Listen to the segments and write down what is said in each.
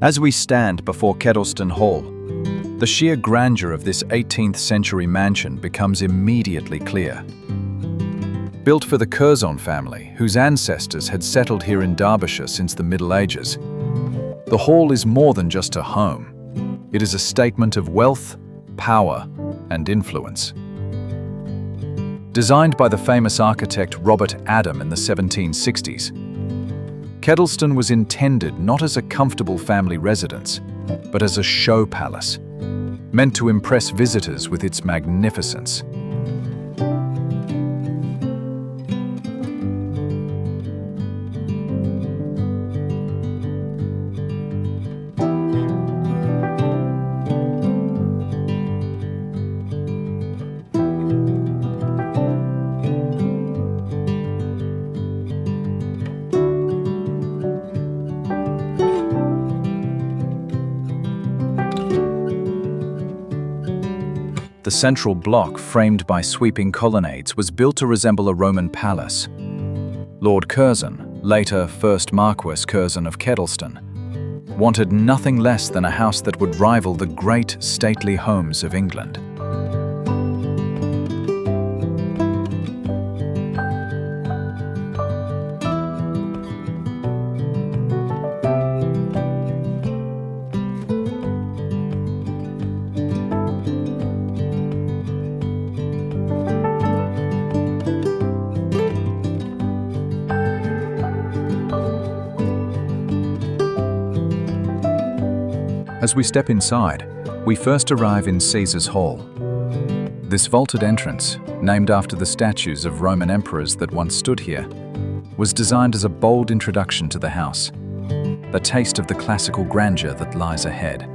As we stand before Kedleston Hall, the sheer grandeur of this 18th century mansion becomes immediately clear. Built for the Curzon family, whose ancestors had settled here in Derbyshire since the Middle Ages, the hall is more than just a home. It is a statement of wealth, power, and influence. Designed by the famous architect Robert Adam in the 1760s, Kedleston was intended not as a comfortable family residence, but as a show palace, meant to impress visitors with its magnificence. The central block, framed by sweeping colonnades, was built to resemble a Roman palace. Lord Curzon, later First Marquis Curzon of Kedleston, wanted nothing less than a house that would rival the great stately homes of England. As we step inside, we first arrive in Caesar's Hall. This vaulted entrance, named after the statues of Roman emperors that once stood here, was designed as a bold introduction to the house, a taste of the classical grandeur that lies ahead.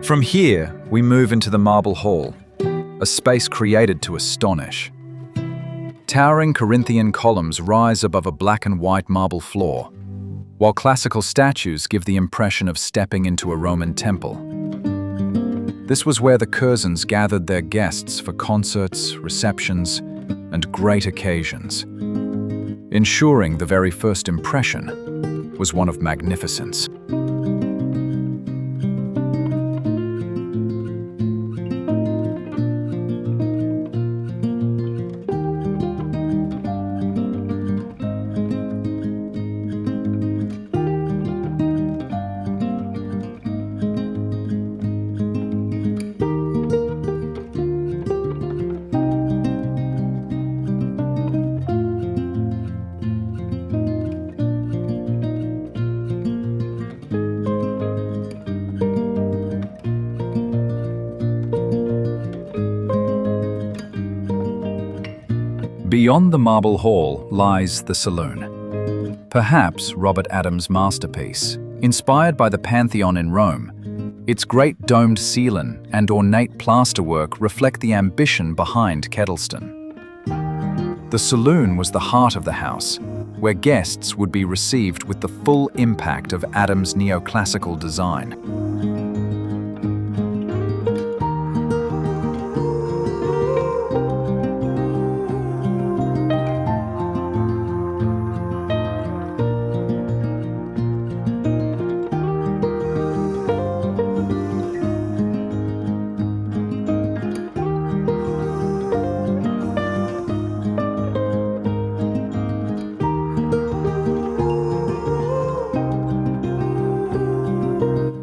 From here, we move into the Marble Hall, a space created to astonish. Towering Corinthian columns rise above a black and white marble floor, while classical statues give the impression of stepping into a Roman temple. This was where the Curzons gathered their guests for concerts, receptions, and great occasions, ensuring the very first impression was one of magnificence. Beyond the Marble Hall lies the saloon, perhaps Robert Adam's masterpiece. Inspired by the Pantheon in Rome, its great domed ceiling and ornate plasterwork reflect the ambition behind Kedleston. The saloon was the heart of the house, where guests would be received with the full impact of Adam's neoclassical design.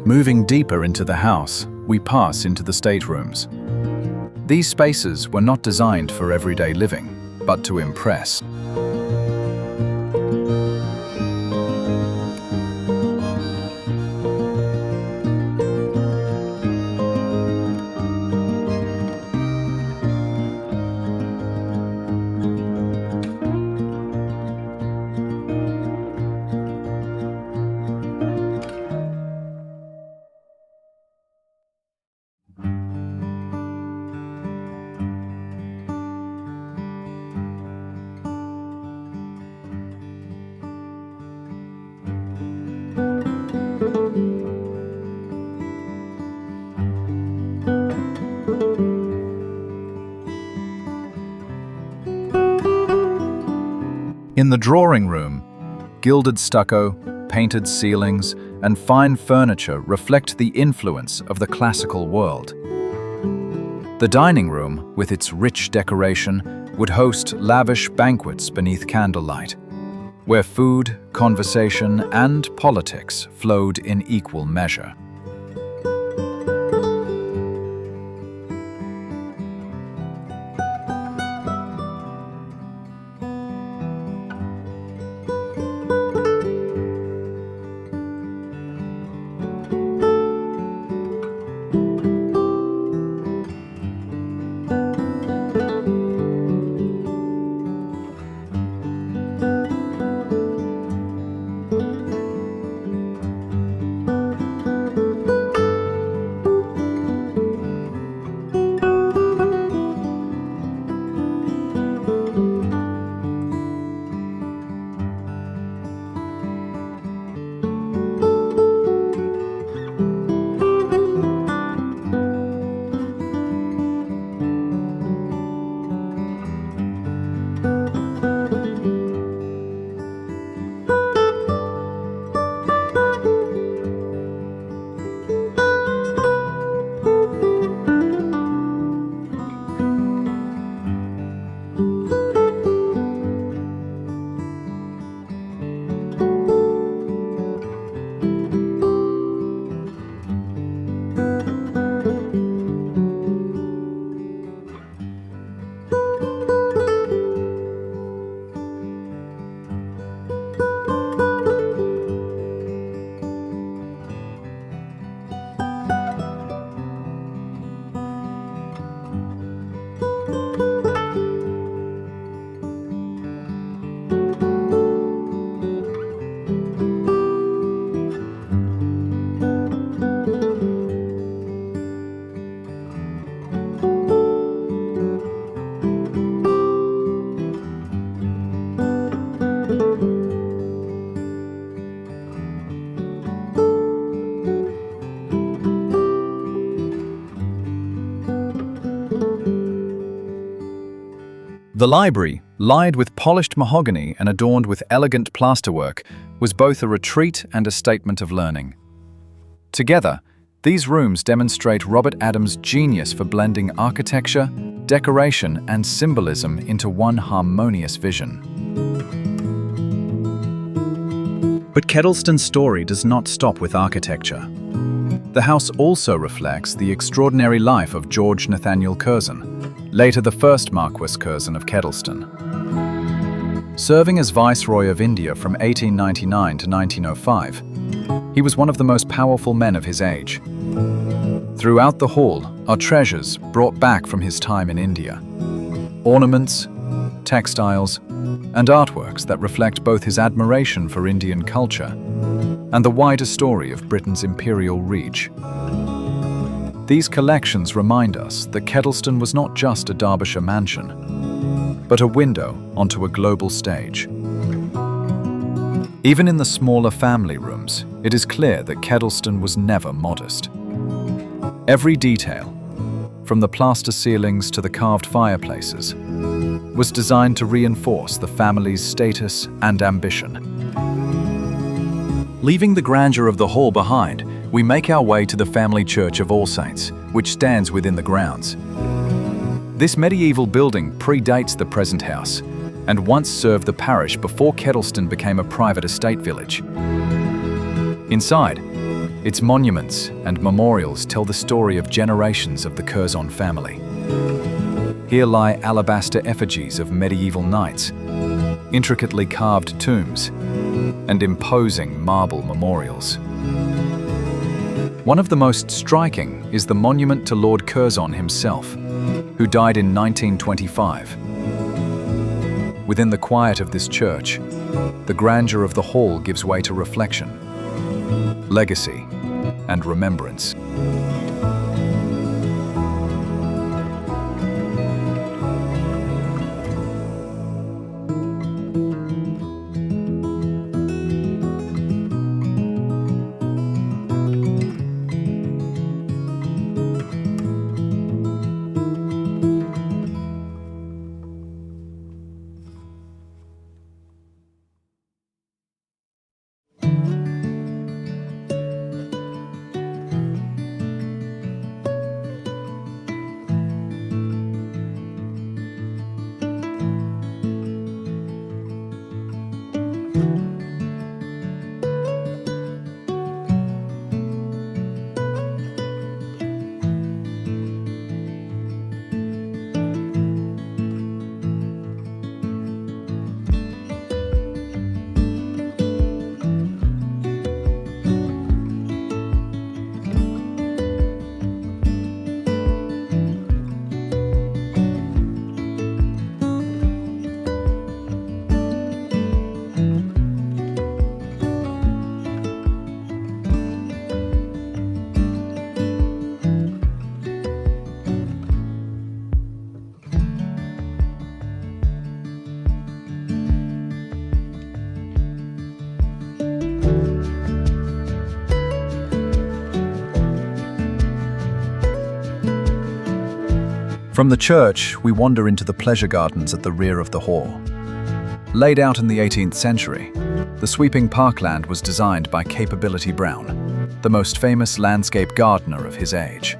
Moving deeper into the house, we pass into the staterooms. These spaces were not designed for everyday living, but to impress. In the drawing room, gilded stucco, painted ceilings, and fine furniture reflect the influence of the classical world. The dining room, with its rich decoration, would host lavish banquets beneath candlelight, where food, conversation, and politics flowed in equal measure. The library, lined with polished mahogany and adorned with elegant plasterwork, was both a retreat and a statement of learning. Together, these rooms demonstrate Robert Adams' genius for blending architecture, decoration, and symbolism into one harmonious vision. But Kedleston's story does not stop with architecture. The house also reflects the extraordinary life of George Nathaniel Curzon, later the first Marquis Curzon of Kedleston. Serving as Viceroy of India from 1899 to 1905, he was one of the most powerful men of his age. Throughout the hall are treasures brought back from his time in India. Ornaments, textiles, and artworks that reflect both his admiration for Indian culture and the wider story of Britain's imperial reach. These collections remind us that Kedleston was not just a Derbyshire mansion, but a window onto a global stage. Even in the smaller family rooms, it is clear that Kedleston was never modest. Every detail, from the plaster ceilings to the carved fireplaces, was designed to reinforce the family's status and ambition. Leaving the grandeur of the hall behind, we make our way to the family church of All Saints, which stands within the grounds. This medieval building predates the present house and once served the parish before Kedleston became a private estate village. Inside, its monuments and memorials tell the story of generations of the Curzon family. Here lie alabaster effigies of medieval knights, intricately carved tombs, and imposing marble memorials. One of the most striking is the monument to Lord Curzon himself, who died in 1925. Within the quiet of this church, the grandeur of the hall gives way to reflection, legacy, and remembrance. From the church, we wander into the pleasure gardens at the rear of the hall. Laid out in the 18th century, the sweeping parkland was designed by Capability Brown, the most famous landscape gardener of his age.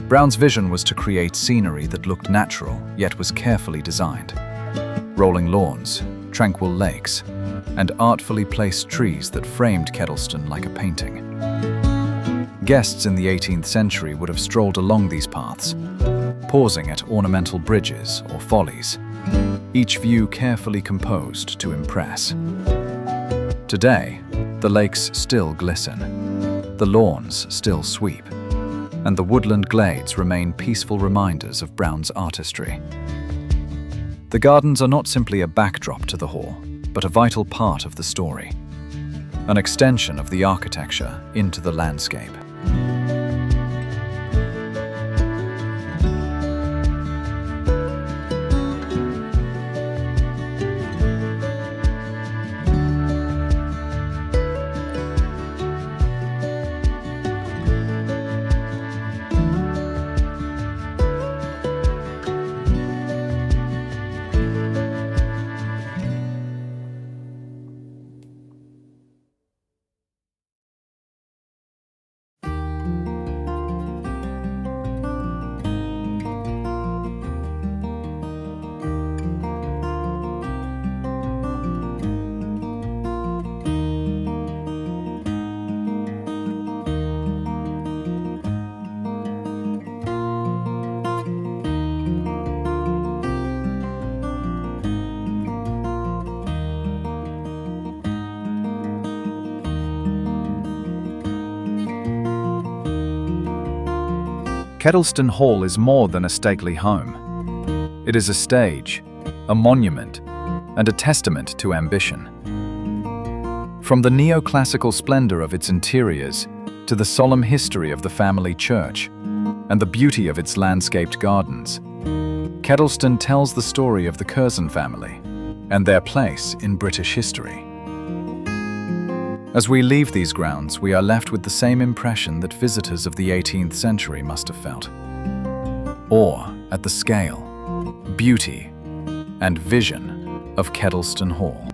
Brown's vision was to create scenery that looked natural, yet was carefully designed. Rolling lawns, tranquil lakes, and artfully placed trees that framed Kedleston like a painting. Guests in the 18th century would have strolled along these paths, pausing at ornamental bridges or follies, each view carefully composed to impress. Today, the lakes still glisten, the lawns still sweep, and the woodland glades remain peaceful reminders of Brown's artistry. The gardens are not simply a backdrop to the hall, but a vital part of the story, an extension of the architecture into the landscape. Kedleston Hall is more than a stately home. It is a stage, a monument, and a testament to ambition. From the neoclassical splendor of its interiors to the solemn history of the family church and the beauty of its landscaped gardens, Kedleston tells the story of the Curzon family and their place in British history. As we leave these grounds, we are left with the same impression that visitors of the 18th century must have felt. Awe at the scale, beauty, and vision of Kedleston Hall.